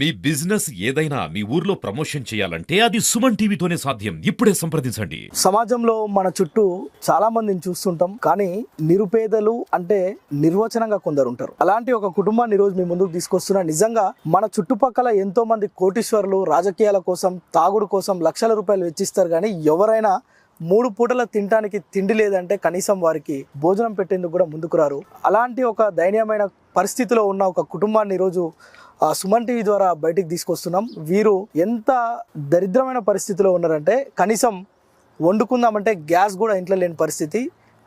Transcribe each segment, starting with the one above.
మీ business ఏదైనా మీ ఊర్లో promotion చేయాలంటే అది సుమన్ టీవీతోనే సాధ్యం. ఇప్పుడే సంప్రదించండి. సమాజంలో మన చుట్టూ చాలా మందిని చూస్తుంటాం, కానీ నిరుపేదలు అంటే నిర్వచనంగా కొందరు ఉంటారు. అలాంటి ఒక కుటుంబాన్ని ఈరోజు మీ ముందుకు తీసుకొస్తున్నా. నిజంగా మన చుట్టుపక్కల ఎంతో మంది కోటీశ్వరులు రాజకీయాల కోసం, తాగుడు కోసం లక్షల రూపాయలు వెచ్చిస్తారు, కానీ ఎవరైనా 3 పూటల తినడానికి తిండి లేదంటే కనీసం వారికి భోజనం పెట్టేందుకు కూడా ముందుకు రారు. అలాంటి ఒక దయనీయమైన పరిస్థితిలో ఉన్న ఒక కుటుంబాన్ని ఈరోజు సుమన్ టీవీ ద్వారా బయటికి తీసుకొస్తున్నాం. వీరు ఎంత దరిద్రమైన పరిస్థితిలో ఉన్నారంటే కనీసం వండుకుందామంటే గ్యాస్ కూడా ఇంట్లో లేని పరిస్థితి.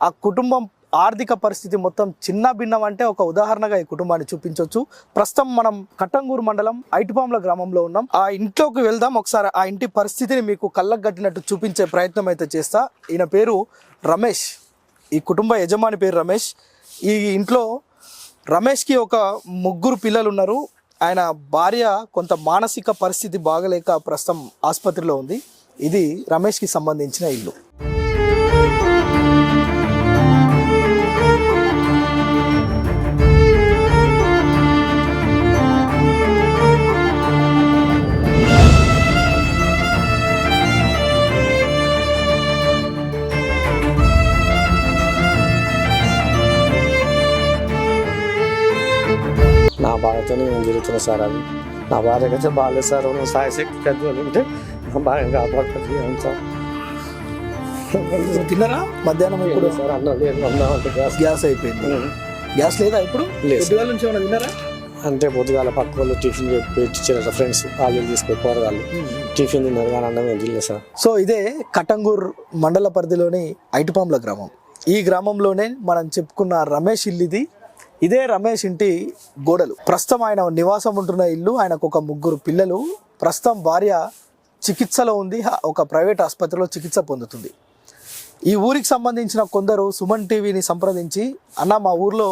ఆ కుటుంబం ఆర్థిక పరిస్థితి మొత్తం చిన్న భిన్నం అంటే ఒక ఉదాహరణగా ఈ కుటుంబాన్ని చూపించవచ్చు. ప్రస్తుతం మనం కట్టంగూరు మండలం ఐటిపాముల గ్రామంలో ఉన్నాం. ఆ ఇంట్లోకి వెళ్దాం. ఒకసారి ఆ ఇంటి పరిస్థితిని మీకు కళ్ళకు కట్టినట్టు చూపించే ప్రయత్నం అయితే చేస్తా. ఈయన పేరు రమేష్, ఈ కుటుంబ యజమాని పేరు రమేష్. ఈ ఇంట్లో రమేష్కి ఒక 3 పిల్లలు ఉన్నారు. ఆయన భార్య కొంత మానసిక పరిస్థితి బాగలేక ప్రస్తుతం ఆసుపత్రిలో ఉంది. ఇది రమేష్కి సంబంధించిన ఇల్లు. నా భార్యతో నేను తిరుగుతున్నా సార్. అది నా భార్యకి అయితే బాగాలేదు సార్. సాయశక్తి పెద్దవాళ్ళు ఉంటే బాగా కాపాడుతుంది సార్. తిన్నారా మధ్యాహ్నం? ఇప్పుడు సార్ అన్నం లేదు, అన్నం అంటే గ్యాస్ అయిపోయింది. గ్యాస్ లేదా ఇప్పుడు? లేదు. పొద్దుగాల నుంచి ఏమైనా తిన్నారా? అంటే పొద్దుగాల పక్క వాళ్ళు టిఫిన్ ఇచ్చారు ఫ్రెండ్స్, వాళ్ళు తీసుకొని పోరగాళ్ళు టిఫిన్ తిన్నారు, కానీ అన్నం ఏం తినలేదు సార్. సో ఇదే కట్టంగూర్ మండల పరిధిలోని ఐటిపాముల గ్రామం. ఈ గ్రామంలోనే మనం చెప్పుకున్న రమేష్ ఇల్లు ఇది. ఇదే రమేష్ ఇంటి గోడలు. ప్రస్తుతం ఆయన నివాసం ఉంటున్న ఇల్లు. ఆయనకు ఒక 3 పిల్లలు. ప్రస్తుతం భార్య చికిత్సలో ఉంది, ఒక ప్రైవేట్ ఆసుపత్రిలో చికిత్స పొందుతుంది. ఈ ఊరికి సంబంధించిన కొందరు సుమన్ టీవీని సంప్రదించి, అన్న మా ఊర్లో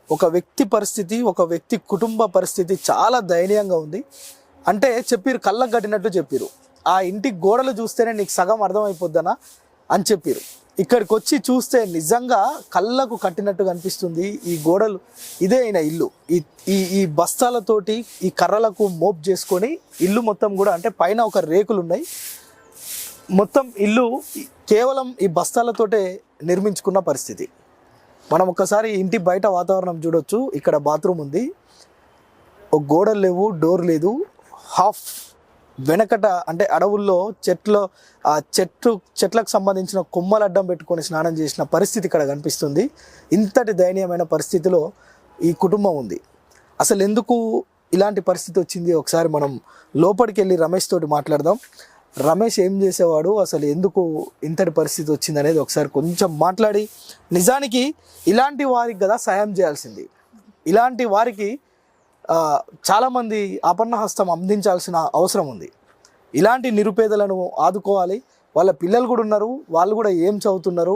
ఒక వ్యక్తి పరిస్థితి, ఒక వ్యక్తి కుటుంబ పరిస్థితి చాలా దయనీయంగా ఉంది అంటే చెప్పిరు, కళ్ళకు కట్టినట్టు చెప్పిరు. ఆ ఇంటి గోడలు చూస్తేనే నీకు సగం అర్థమైపోద్దనా అని చెప్పిరు. ఇక్కడికి వచ్చి చూస్తే నిజంగా కళ్ళకు కట్టినట్టుగా అనిపిస్తుంది. ఈ గోడలు ఇదే అయిన ఇల్లు. ఈ బస్తాలతోటి ఈ కర్రలకు మోప్ చేసుకొని ఇల్లు మొత్తం కూడా, అంటే పైన ఒక రేకులు ఉన్నాయి, మొత్తం ఇల్లు కేవలం ఈ బస్తాలతోటే నిర్మించుకున్న పరిస్థితి. మనం ఒక్కసారి ఇంటి బయట వాతావరణం చూడొచ్చు. ఇక్కడ బాత్రూమ్ ఉంది, ఒక గోడలు లేవు, డోర్ లేదు. హాఫ్ వెనకట అంటే అడవుల్లో చెట్లకు సంబంధించిన కొమ్మలు అడ్డం పెట్టుకొని స్నానం చేసిన పరిస్థితి ఇక్కడ కనిపిస్తుంది. ఇంతటి దయనీయమైన పరిస్థితిలో ఈ కుటుంబం ఉంది. అసలు ఎందుకు ఇలాంటి పరిస్థితి వచ్చింది ఒకసారి మనం లోపలికి వెళ్ళి రమేష్ తోటి మాట్లాడదాం. రమేష్ ఏం చేసేవాడు, అసలు ఎందుకు ఇంతటి పరిస్థితి వచ్చింది అనేది ఒకసారి కొంచెం మాట్లాడి, నిజానికి ఇలాంటి వారికి కదా సహాయం చేయాల్సింది. ఇలాంటి వారికి చాలామంది ఆపన్నహస్తం అందించాల్సిన అవసరం ఉంది. ఇలాంటి నిరుపేదలను ఆదుకోవాలి. వాళ్ళ పిల్లలు కూడా ఉన్నారు, వాళ్ళు కూడా ఏం చదువుతున్నారు,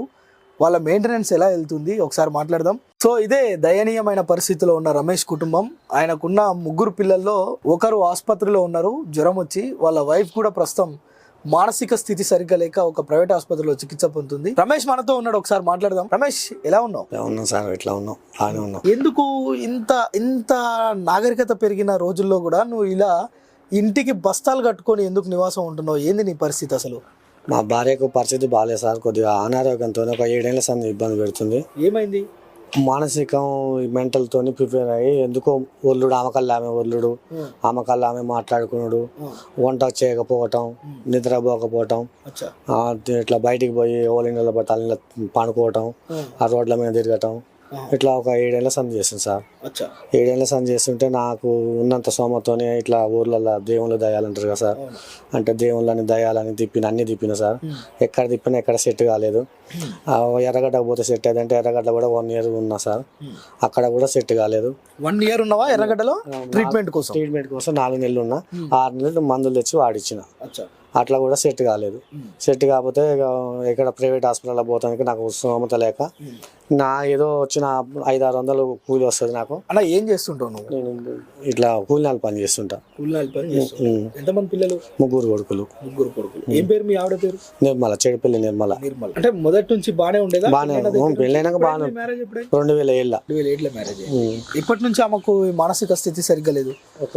వాళ్ళ మెయింటెనెన్స్ ఎలా వెళ్తుంది ఒకసారి మాట్లాడదాం. సో ఇదే దయనీయమైన పరిస్థితిలో ఉన్న రమేష్ కుటుంబం. ఆయనకున్న 3 పిల్లల్లో ఒకరు ఆసుపత్రిలో ఉన్నారు, జ్వరం వచ్చి. వాళ్ళ వైఫ్ కూడా ప్రస్తుతం మానసిక స్థితి సరిగ్గా లేక ఒక ప్రైవేట్ ఆసుపత్రిలో చికిత్స పొందుతుంది. రమేష్ మనతో ఉన్నాడు, ఒకసారి మాట్లాడదాం. రమేష్, ఎలా ఉన్నావు? ఉన్నాం సార్, ఎట్లా ఉన్నాం? బాగానే ఉన్నాం. ఎందుకు ఇంత నాగరికత పెరిగిన రోజుల్లో కూడా నువ్వు ఇలా ఇంటికి బస్తాలు కట్టుకొని ఎందుకు నివాసం ఉంటున్నావు? ఏంది నీ పరిస్థితి అసలు? మా భార్యకు పరిస్థితి బాగాలేదు సార్. కొద్దిగా అనారోగ్యంతో ఒక 7 ఏళ్ల సంది ఇబ్బంది పెడుతుంది. ఏమైంది? మానసికం మెంటల్తో ప్రిపేర్ అయ్యి ఎందుకో ఒళ్ళుడు, ఆమె ఒళ్ళుడు, ఆమె మాట్లాడుకున్నాడు, వంట చేయకపోవటం, నిద్రపోకపోవటం, ఇట్లా బయటికి పోయి ఓలింగల బట్టాల పండుకోవటం, ఆ రోడ్ల మీద తిరగటం, ఇట్లా ఒక 7 ఏళ్ల సంది చేసింది సార్. 7 ఏళ్ల సంది చేస్తుంటే నాకు ఉన్నంత సోమతోనే ఇట్లా ఊర్లలో దేవుళ్ళు దయాలంటారు కదా సార్, అంటే దేవుళ్ళని దయాలని అన్ని తిప్పిన సార్. ఎక్కడ తిప్పినా ఎక్కడ సెట్ కాలేదు. ఎర్రగడ్డకు పోతే సెట్ అయ్యిందంటే ఎర్రగడ్డ కూడా 1 ఇయర్ ఉన్నా సార్, అక్కడ కూడా సెట్ కాలేదు. 1 ఇయర్ ఉన్నావా ఎర్రగడ్డలో? ట్రీట్మెంట్ కోసం 4 నెలలు ఉన్నా. 6 నెలలు మందులు తెచ్చి వాడిచ్చిన, అట్లా కూడా సెట్ కాలేదు. సెట్ కాకపోతే ఇక్కడ ప్రైవేట్ హాస్పిటల్లో పోతానికి నాకు స్తోమత లేక నా ఏదో వచ్చిన 500-600 కూలి వస్తుంది నాకు. అన్న ఏం చేస్తుంటావు నువ్వు? నేను ఇట్లా కూలినాలు పని చేస్తుంటా. కూలినాలి పని చేస్తుంటావు. ఎంతమంది పిల్లలు? 3 కొడుకులు. 3 కొడుకులు. ఏం పేరు మీ ఆవిడ పేరు? నిర్మల, చెడిపల్లి నిర్మల. నిర్మల. అంటే మొదటి నుంచి బానే ఉండేదా? బానే, పెళ్ళైనాక బానే. మ్యారేజ్ ఎప్పుడైంది? 2007 మ్యారేజ్. ఇప్పటి నుంచి ఆమెకు మానసిక స్థితి సరిగ్గా లేదు. ఒక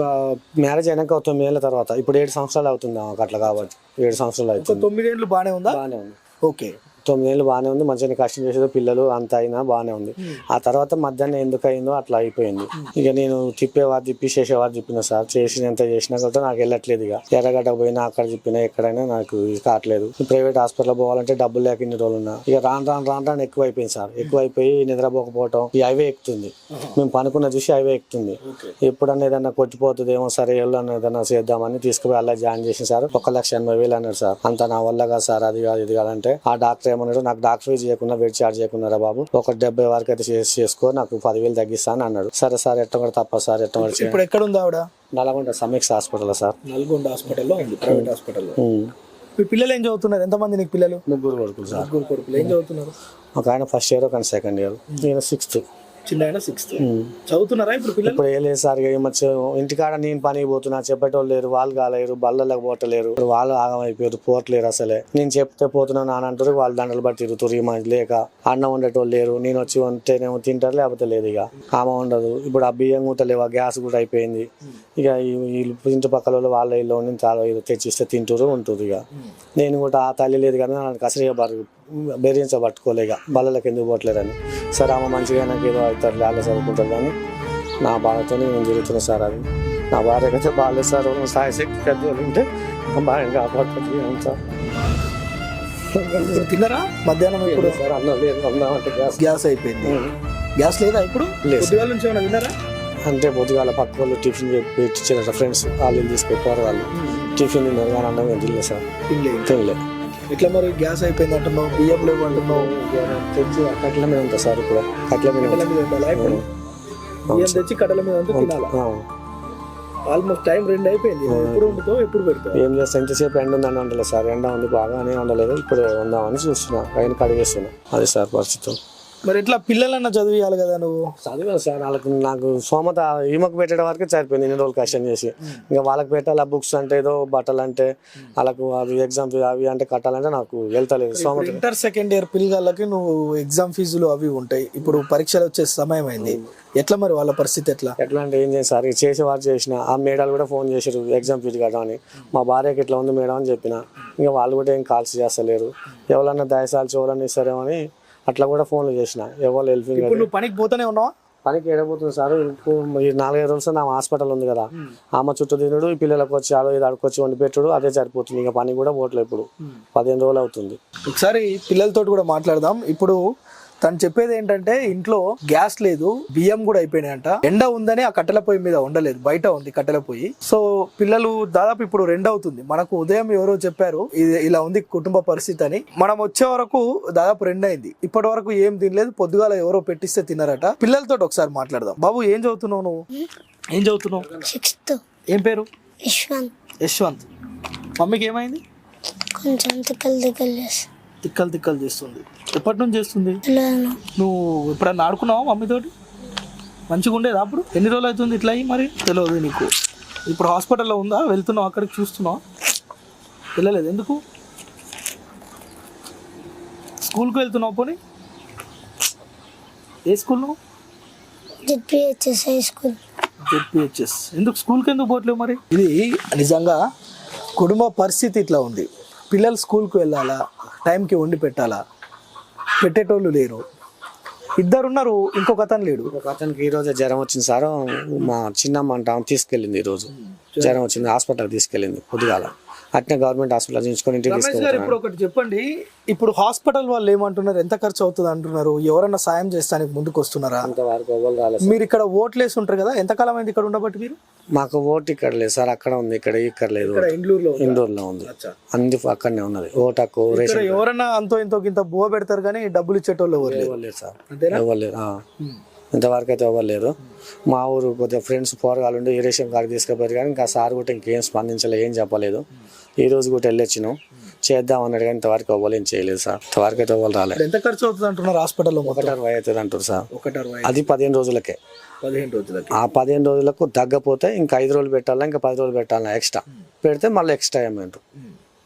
మ్యారేజ్ అయినాక 9 ఏళ్ళ తర్వాత, ఇప్పుడు 7 సంవత్సరాలు అవుతుంది ఆమెకు అట్లా కాబట్టి. 7 సంవత్సరాలు అవుతుంది. 9 ఏళ్ళు బానే ఉందా? బానే ఉంది. ఓకే. 9 ఏళ్ళు బాగానే ఉంది, మంచిగా కష్టం చేసేది, పిల్లలు అంత అయినా బాగానే ఉంది. ఆ తర్వాత మధ్యాహ్నం ఎందుకు అయిందో అట్లా అయిపోయింది. ఇక నేను తిప్పేవారు తిప్పి చేసేవారు చెప్పిన సార్, చేసినంత చేసినా కూడా నాకు వెళ్ళట్లేదు. ఇక ఎర్రగడ్డ పోయినా అక్కడ చెప్పినా ఎక్కడైనా నాకు కావట్లేదు. ప్రైవేట్ హాస్పిటల్ పోవాలంటే డబ్బులు లేక ఇన్ని రోజులు ఉన్నా. ఇక రాను ఎక్కువ అయిపోయింది సార్. ఎక్కువ అయిపోయి నిద్రపోకపోవటం, ఈ హైవే ఎక్కుతుంది. మేము పనుకున్న చూసి హైవే ఎక్కుతుంది. ఎప్పుడన్నా ఏదన్నా కొట్టిపోతుందేమో, సరే వెళ్ళాను ఏదన్నా చేద్దామని తీసుకుపోయి అలా జాయిన్ చేసిన సార్. 1,80,000 అన్నాడు సార్. అంత నా వల్ల కాదు సార్, అది కాదు ఇది కాదంటే ఆ డాక్టర్ ఏమన్నాడు, నాకు డాక్టర్ ఫీజు చేయకుండా వెయిట్ ఛార్జ్ చేయకున్నారా బాబు, 170 వరకు అయితే చేసుకో, నాకు 10,000 తగ్గిస్తాను అన్నాడు. సరే సార్, ఎట్ట కూడా తప్ప సార్, ఎట్ట కూడా. ఇప్పుడు ఎక్కడ ఉంది ఆవిడ? నల్గొండ సమీక్ష హాస్పిటల్ సార్. నల్గొండ హాస్పిటల్లో ఉంది, ప్రైవేట్ హాస్పిటల్లో. మీ పిల్లలు ఏం చదువుతున్నారు? ఎంతమంది నీకు పిల్లలు? 3 కొడుకులు సార్. 3 కొడుకులు. ఏం చదువుతున్నారు? ఒక ఆయన ఫస్ట్ ఇయర్, ఒక 2nd ఇయర్, నేను 6th. చిన్న ఆయన 6th. చదువుతున్నారా ఇప్పుడు పిల్లలు? ఇప్పుడు ఏం లేదు సార్, ఇంటికాడ నేను పనికి పోతున్నా, చెప్పేటోళ్ళు లేరు, వాళ్ళు కాలేరు, బళ్ళలకు పోటలేరు, ఇప్పుడు వాళ్ళు ఆగమైపోయారు, పోవట్లేరు అసలే. నేను చెప్తే పోతున్నా నాన్న అంటారు, వాళ్ళు దండలు బట్టి తిరుగుతారు. ఈ మంది లేక అన్నం వండేటోళ్ళు లేరు, నేను వచ్చి వంటేనేమో తింటారు, లేకపోతే లేదు. ఇక ఆమె ఉండదు. ఇప్పుడు ఆ బియ్యం కూడా లేవు, ఆ గ్యాస్ కూడా అయిపోయింది. ఇక ఇంటి పక్కల వాళ్ళ ఇల్లు చాలా తెచ్చిస్తే తింటారు, ఉంటుంది. ఇక నేను కూడా ఆ తల్లి లేదు కదా, నాకు అసలు బెదిరించబట్టుకోలే, ఇక బళ్ళకి ఎందుకు పోవట్లేరని. సరే ఆమె మంచిగా నాకు ఏదో అవుతారు, లేకపోతే చదువుకుంటారు, కానీ నా బాధతో నేను తిరుగుతున్నా సార్. అది నా భార్యకైతే బాగాలేదు సార్. సాయశక్తి పెద్దలు ఉంటే బాగా కాపాడుతుంది సార్. తిన్నారా మధ్యాహ్నం? ఇప్పుడు సార్ అన్నం లేదు, అన్నామంటే గ్యాస్ అయిపోయింది. గ్యాస్ లేదా ఇప్పుడు? పొద్దుగాల నుంచి ఏమైనా విన్నారా? అంటే పొద్దుగాల పక్క వాళ్ళు టిఫిన్ పెట్టించారట, ఫ్రెండ్స్ వాళ్ళు తీసుకెళ్ళారు. వాళ్ళు టిఫిన్ తిన్నారు కానీ అన్నం తినలేదు సార్. తినలే. ఇట్లా మరి గ్యాస్ అయిపోయింది అంటున్నావు, బియ్యం లేవు అంటున్నావు. తెచ్చి కట్టెల మీద ఉంటుంది సార్. ఇప్పుడు కట్టెల మీద బియ్యం తెచ్చి కట్టెల మీద తినాలి. ఆల్మోస్ట్ టైం 2 అయిపోయింది. ఎప్పుడు వండుతావు, ఎప్పుడు పెడతావు? ఏం చేస్తా, ఇంతసేపు ఎండ ఉందని వండలేదు సార్. ఎండ ఉంది బాగానే వండలేదు, ఇప్పుడే వందామని చూస్తున్నా, పైన కడిగేస్తున్నా. అది సార్ పరిస్థితి. మరి ఎట్లా పిల్లలన్నా చదివియాలి కదా నువ్వు? చదివా సార్. వాళ్ళకి నాకు సోమత ఈమెకు పెట్టడం వరకే సరిపోయింది, ఇన్ని రోజులు కష్టం చేసి. ఇంకా వాళ్ళకి పెట్టాలి, బుక్స్ అంటే ఏదో బట్టలు అంటే వాళ్ళకు అవి ఎగ్జామ్ అవి అంటే కట్టాలంటే నాకు వెళ్తలేదు. సోమత ఇంటర్ 2nd ఇయర్ పిల్లలకి నువ్వు ఎగ్జామ్ ఫీజులు అవి ఉంటాయి. ఇప్పుడు పరీక్షలు వచ్చే సమయం అయింది, ఎట్లా మరి వాళ్ళ పరిస్థితి ఎట్లా? ఎట్లా అంటే ఏం చేయాలి సార్, చేసేవారు చేసిన. ఆ మేడాలు కూడా ఫోన్ చేశారు ఎగ్జామ్ ఫీజు కట్టమని. మా భార్యకి ఇట్లా ఉంది మేడం అని చెప్పిన. ఇంకా వాళ్ళు కూడా ఏం కాల్స్ చేస్తలేరు. ఎవరన్నా దయసాల్చి ఎవరన్నా ఇస్తారేమో అని అట్లా కూడా ఫోన్లు చేసిన. ఎవరు హెల్పింగ్. ఇప్పుడు నువ్వు పనికి పోతూనే ఉన్నావా? పనికి ఏడబోతుంది సార్. ఈ 4-5 రోజులు నా హాస్పిటల్ ఉంది కదా, ఆమె చుట్టూ తినడు, ఈ పిల్లలకు వచ్చి ఆలో ఇది అడుకొచ్చి వండి పెట్టుడు, అదే సరిపోతుంది. ఇంకా పని కూడా పోవట్లేదు. ఇప్పుడు 15 రోజులు అవుతుంది. ఒకసారి పిల్లలతో కూడా మాట్లాడదాం. ఇప్పుడు తను చెప్పేది ఏంటంటే ఇంట్లో గ్యాస్ లేదు, బియ్యం కూడా అయిపోయినాయంట. ఎండ ఉందని ఆ కట్టెల పొయ్యి మీద ఉండలేదు, బయట ఉంది కట్టెల పొయ్యి. సో పిల్లలు దాదాపు ఇప్పుడు 2 అవుతుంది. మనకు ఉదయం ఎవరో చెప్పారు ఇలా ఉంది కుటుంబ పరిస్థితి అని. మనం వచ్చే వరకు దాదాపు 2 అయింది. ఇప్పటి వరకు ఏం తినలేదు. పొద్దుగాల ఎవరో పెట్టిస్తే తిన్నారట. పిల్లలతో ఒకసారి మాట్లాడదాం. బాబు ఏం చదువుతున్నావు నువ్వు? ఏం చదువుతున్నావు? 6th. ఏం పేరు? యశ్వంత్. మమ్మీకి ఏమైంది? కొంచెం తిక్కలు చేస్తుంది. ఎప్పటి నుంచి చేస్తుంది? నువ్వు ఎప్పుడన్నా ఆడుకున్నావా మమ్మీతోటి? మంచిగా ఉండేదా అప్పుడు? ఎన్ని రోజులు అవుతుంది ఇట్లా అయ్యి? మరి తెలియదు నీకు. ఇప్పుడు హాస్పిటల్లో ఉందా, వెళ్తున్నావు అక్కడికి, చూస్తున్నావా? వెళ్ళలేదు ఎందుకు? స్కూల్కి వెళ్తున్నావు? పోనీ ఏ స్కూల్ నువ్వు? జెడ్పిహెచ్ఎస్. ఎందుకు స్కూల్కి ఎందుకు పోవట్లేవు మరి? ఇది నిజంగా కుటుంబ పరిస్థితి ఇట్లా ఉంది. పిల్లలు స్కూల్కి వెళ్ళాలా, టైంకి వండి పెట్టాలా, పెట్టేటోళ్ళు లేరు. 2 ఉన్నారు, ఇంకొక అతను లేడు. ఒక అతనికి ఈ రోజు జ్వరం వచ్చింది సార్. మా చిన్నమ్మ అంట తీసుకెళ్ళింది. ఈ రోజు జ్వరం వచ్చింది, హాస్పిటల్ తీసుకెళ్ళింది పొద్దుగాల. అట్నే గవర్నమెంట్ హాస్పిటల్ చూసుకొని ఇంటికి తీసుకెళ్ళి. ఇప్పుడు ఒకటి చెప్పండి, ఇప్పుడు హాస్పిటల్ వాళ్ళు ఏమంటున్నారు, ఎంత ఖర్చు అవుతుంది అంటున్నారు? ఎవరన్నా సాయం చేస్తానికి ముందుకు వస్తున్నారా? అంతవరకు ఎవరు రాలేదు. మీరు ఇక్కడ ఓట్లేసి ఉంటారు కదా, ఎంతకాలం అయింది ఇక్కడ ఉండబట్టి మీరు? మాకు ఓటు ఇక్కడ లేదు సార్, అక్కడ ఉంది. ఇక్కడ లేదు. ఇండోర్లో ఉంది, అంది అక్కడనే ఉన్నది. ఓటు హక్కు ఎవరన్నా అంతో ఇంతో ఇంత బువ్వ పెడతారు కానీ డబ్బులు ఇచ్చేటోళ్ళు ఎవరు లేరు సార్. ఎవరు లేరు. ఇంతవరకు అయితే ఇవ్వలేదు. మా ఊరు కొద్దిగా ఫ్రెండ్స్ పోరగాళ్ళు ఉండి ఈ రేషన్ కార్డు తీసుకుపోయారు కానీ ఇంకా సార్ కూడా ఇంకేం స్పందించలేదు, ఏం చెప్పలేదు. ఈ రోజు కూడా వెళ్ళొచ్చినాం, చేద్దాం అన్నాడు కానీ ఇంతవరకు ఇవ్వాలి, ఏం చేయలేదు సార్. ఇంతవరకు అయితే ఇవ్వాలి రాలేదు. ఎంత ఖర్చు అవుతుంది అంటున్నారు హాస్పిటల్లో? 1.60 అవుతుంది అంటారు సార్. 1.60 అది 15 రోజులకే. 15 రోజులకి. ఆ 15 రోజులకు తగ్గపోతే ఇంకా 5 రోజులు పెట్టాలా, ఇంకా 10 రోజులు పెట్టాలా, ఎక్స్ట్రా పెడితే మళ్ళీ ఎక్స్ట్రా అమౌంట్.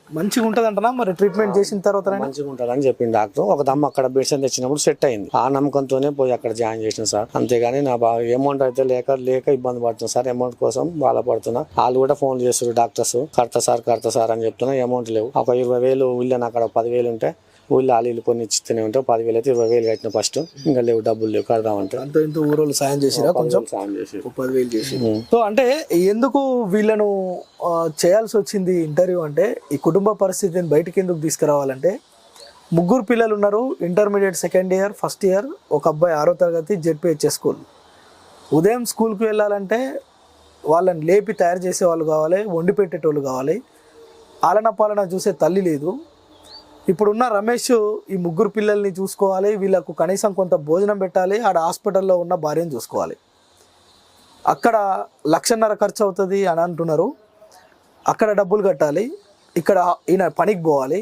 మంచిగా ఉంటుంది అంటనా మరి ట్రీట్మెంట్ చేసిన తర్వాత? మంచిగా ఉంటుంది అని చెప్పింది డాక్టర్. ఒక దమ్మ అక్కడ మెడిసిన్ తెచ్చినప్పుడు సెట్ అయింది. ఆ నమ్మకంతోనే పోయి అక్కడ జాయిన్ చేసిన సార్. అంతేగాని నా అమౌంట్ అయితే లేక ఇబ్బంది పడుతున్నా సార్. అమౌంట్ కోసం బాధపడుతున్నా. వాళ్ళు కూడా ఫోన్ చేస్తారు డాక్టర్స్, కడతా సార్ అని చెప్తున్నా. అమౌంట్ లేవు. ఒక 20,000 ఊళ్ళో అక్కడ 10,000 ఉంటే ఊళ్ళో వాళ్ళు కొన్ని ఇచ్చిస్తూనే ఉంటాయి. 10,000 అయితే 20,000 కట్టిన ఫస్ట్. ఇంకా లేవు, డబ్బులు లేవు, కడదామంటే. అంత ఇంత ఊరోళ్ళు సాయం చేసిరా? కొంచెం సాయం చేసి 10,000 చేసి. సో అంటే ఎందుకు వీళ్ళను చేయాల్సి వచ్చింది ఇంటర్వ్యూ అంటే, ఈ కుటుంబ పరిస్థితిని బయటికి ఎందుకు తీసుకురావాలంటే, 3 పిల్లలు ఉన్నారు. Intermediate second year, first year. ఒక అబ్బాయి 6వ తరగతి జెడ్పిహెచ్ఎస్ స్కూల్. ఉదయం స్కూల్కి వెళ్ళాలంటే వాళ్ళని లేపి తయారు చేసే వాళ్ళు కావాలి, వండి పెట్టేటోళ్ళు కావాలి. ఆలన పాలన చూసే తల్లి లేదు. ఇప్పుడున్న రమేష్ ఈ 3 పిల్లల్ని చూసుకోవాలి, వీళ్ళకు కనీసం కొంత భోజనం పెట్టాలి, ఆడ హాస్పిటల్లో ఉన్న భార్యను చూసుకోవాలి. అక్కడ 1,50,000 ఖర్చు అవుతుంది అని అంటున్నారు. అక్కడ డబ్బులు కట్టాలి, ఇక్కడ ఈయన పనికి పోవాలి.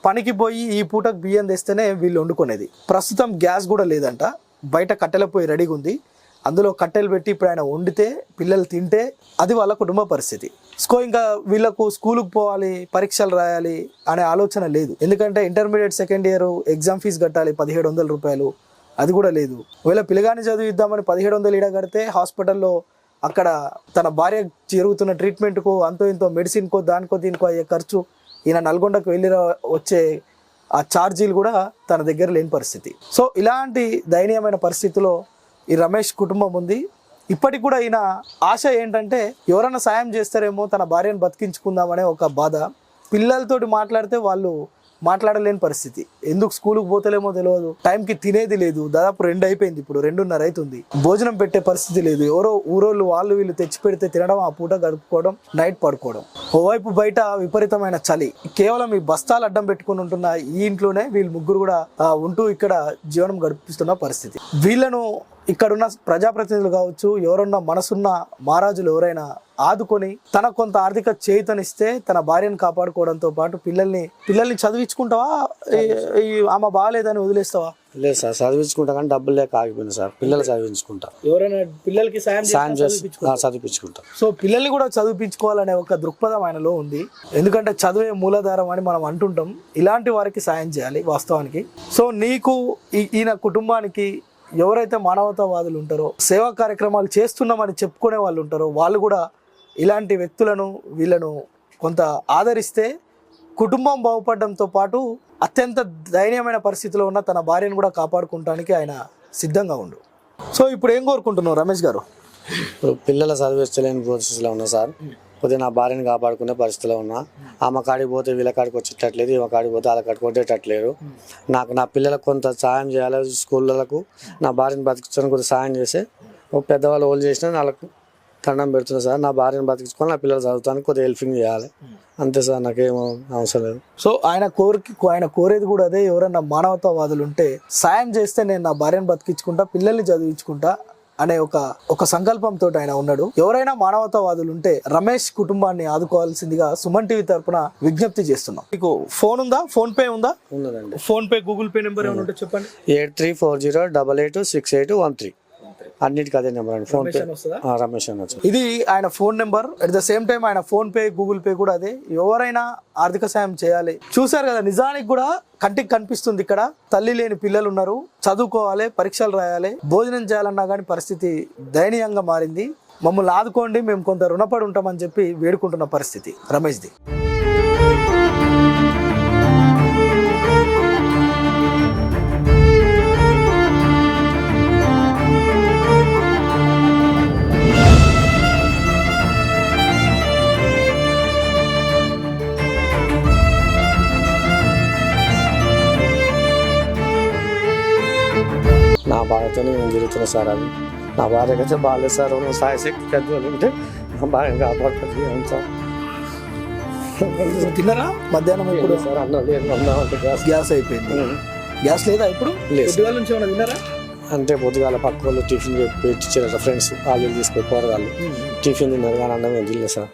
పనికి పోయి ఈ పూటకు బియ్యం తెస్తేనే వీళ్ళు వండుకునేది. ప్రస్తుతం గ్యాస్ కూడా లేదంట, బయట కట్టెల పొయ్యి రెడీగా ఉంది. అందులో కట్టెలు పెట్టి ఇప్పుడు ఆయన వండితే పిల్లలు తింటే అది వాళ్ళ కుటుంబ పరిస్థితి. ఇంకా వీళ్ళకు స్కూలుకు పోవాలి, పరీక్షలు రాయాలి అనే ఆలోచన లేదు. ఎందుకంటే intermediate second year exam fees కట్టాలి 1,700 రూపాయలు, అది కూడా లేదు. ఒకవేళ పిల్లగాని చదివిద్దామని 1,700 ఈడ కడితే హాస్పిటల్లో అక్కడ తన భార్య జరుగుతున్న ట్రీట్మెంట్కు అంతో ఇంతో మెడిసిన్కో దానికో దీనికో అయ్యే ఖర్చు, ఈయన నల్గొండకు వెళ్ళి వచ్చే ఆ ఛార్జీలు కూడా తన దగ్గర లేని పరిస్థితి. సో ఇలాంటి దయనీయమైన పరిస్థితిలో ఈ రమేష్ కుటుంబం ఉంది. ఇప్పటికి కూడా ఈయన ఆశ ఏంటంటే ఎవరైనా సాయం చేస్తారేమో, తన భార్యను బతికించుకుందామనే ఒక బాధ. పిల్లలతోటి మాట్లాడితే వాళ్ళు మాట్లాడలేని పరిస్థితి. ఎందుకు స్కూల్కి పోతలేమో తెలియదు, టైంకి తినేది లేదు. దాదాపు 2 అయిపోయింది, ఇప్పుడు 2:30 అవుతుంది. భోజనం పెట్టే పరిస్థితి లేదు. ఎవరో ఊరోళ్ళు వాళ్ళు వీళ్ళు తెచ్చి పెడితే తినడం, ఆ పూట గడుపుకోవడం, నైట్ పడుకోవడం. ఓవైపు బయట విపరీతమైన చలి. కేవలం ఈ బస్తాలు అడ్డం పెట్టుకుని ఉంటున్న ఈ ఇంట్లోనే వీళ్ళు 3 కూడా ఉంటూ ఇక్కడ జీవనం గడిపిస్తున్న పరిస్థితి. వీళ్ళను ఇక్కడున్న ప్రజాప్రతినిధులు కావచ్చు, ఎవరున్నా మనసున్న మహారాజులు ఎవరైనా ఆదుకొని తన కొంత ఆర్థిక చేతనిస్తే తన భార్యను కాపాడుకోవడంతో పాటు పిల్లల్ని చదివించుకుంటావా? ఆమె బాగాలేదని వదిలేస్తావా? లేదు సార్, చదివించుకుంటా కానీ డబ్బులు లేక ఆగిపోయింది సార్. పిల్లలు చదివించుకుంటా, ఎవరైనా పిల్లలకి సాయం చేసి చదివించుకుంటా. సో పిల్లల్ని కూడా చదివించుకోవాలనే ఒక దృక్పథం ఆయనలో ఉంది. ఎందుకంటే చదువే మూలాధారం అని మనం అంటుంటాం. ఇలాంటి వారికి సాయం చేయాలి వాస్తవానికి. సో నీకు ఈయన కుటుంబానికి ఎవరైతే మానవతావాదులు ఉంటారో, సేవా కార్యక్రమాలు చేస్తున్నామని చెప్పుకునే వాళ్ళు ఉంటారో, వాళ్ళు కూడా ఇలాంటి వ్యక్తులను వీళ్ళను కొంత ఆదరిస్తే కుటుంబం బాగుపడడంతో పాటు అత్యంత దయనీయమైన పరిస్థితిలో ఉన్న తన భార్యను కూడా కాపాడుకోవడానికి ఆయన సిద్ధంగా ఉండు. సో ఇప్పుడు ఏం కోరుకుంటున్నావు రమేష్ గారు? ఇప్పుడు పిల్లల చదివించలేని పరిస్థితిలో ఉన్నా సార్. కొద్దిగా నా భార్యను కాపాడుకునే పరిస్థితిలో ఉన్నా. ఆమె కాడికి పోతే వీళ్ళ కాడికి వచ్చేటట్లేదు, ఈమె కాడికి పోతే వాళ్ళ కాడికి కొట్టేటట్లేదు. నాకు నా పిల్లలకు కొంత సాయం చేయాలి, స్కూళ్ళకు నా భార్యను బతికించడానికి కొద్దిగా సాయం చేసి పెద్దవాళ్ళు ఓళ్ళు చేసినా వాళ్ళకు దండం పెడుతున్నా సార్. నా భార్యను బతికించుకొని నా పిల్లలు చదువుతానికి కొద్దిగా హెల్పింగ్ చేయాలి, అంతే సార్. నాకేమో అవసరం లేదు. సో ఆయన కోరేది కూడా అదే. ఎవరన్నా మానవతావాదులు ఉంటే సాయం చేస్తే నేను నా భార్యను బతికించుకుంటా, పిల్లల్ని చదివించుకుంటా అనే ఒక సంకల్పంతో ఆయన ఉన్నాడు. ఎవరైనా మానవతావాదులు ఉంటే రమేష్ కుటుంబాన్ని ఆదుకోవాల్సిందిగా సుమన్ టీవీ తరపున విజ్ఞప్తి చేస్తున్నాం. మీకు ఫోన్ ఉందా? ఫోన్ పే ఉందా? ఉన్నదండి. Phone pay, Google pay number ఏమైనా ఉంటే చెప్పండి. 8340886813. అన్నిటికీ అదే నెంబర్ అండి. ఫోన్ పే రమేష్ అని వచ్చింది. ఇది ఆయన phone number. At the same time ఆయన ఫోన్ పే, గూగుల్ పే కూడా అదే. ఎవరైనా ఆర్థిక సాయం చేయాలి. చూసారు కదా, నిజానికి కూడా కంటికి కనిపిస్తుంది. ఇక్కడ తల్లి లేని పిల్లలు ఉన్నారు, చదువుకోవాలి, పరీక్షలు రాయాలి, భోజనం చేయాలన్నా కానీ పరిస్థితి దయనీయంగా మారింది. మమ్మల్ని ఆదుకోండి, మేము కొంత రుణపడి ఉంటామని చెప్పి వేడుకుంటున్న పరిస్థితి రమేష్ది. నా భార్యతో నేను తిరుగుతున్నా సార్. అది నా భార్యకైతే బాగాలేదు సార్. సాయశక్తి పెద్దలు ఉంటే నా భార్యను కాపాడుతుంది అంతా. తిన్నారా మధ్యాహ్నం? ఇప్పుడు సార్ అన్నం లేదు, గ్యాస్ అయిపోయింది. గ్యాస్ లేదా ఇప్పుడు? లేదు. నుంచి ఏమైనా తిన్నారా? అంటే పొద్దుగాల పక్క వాళ్ళు టిఫిన్ పెట్టించారు ఫ్రెండ్స్ వాళ్ళు తీసుకొని పోరగాళ్ళు టిఫిన్ తిన్నారు కానీ అన్నం ఏం తినలేదు సార్.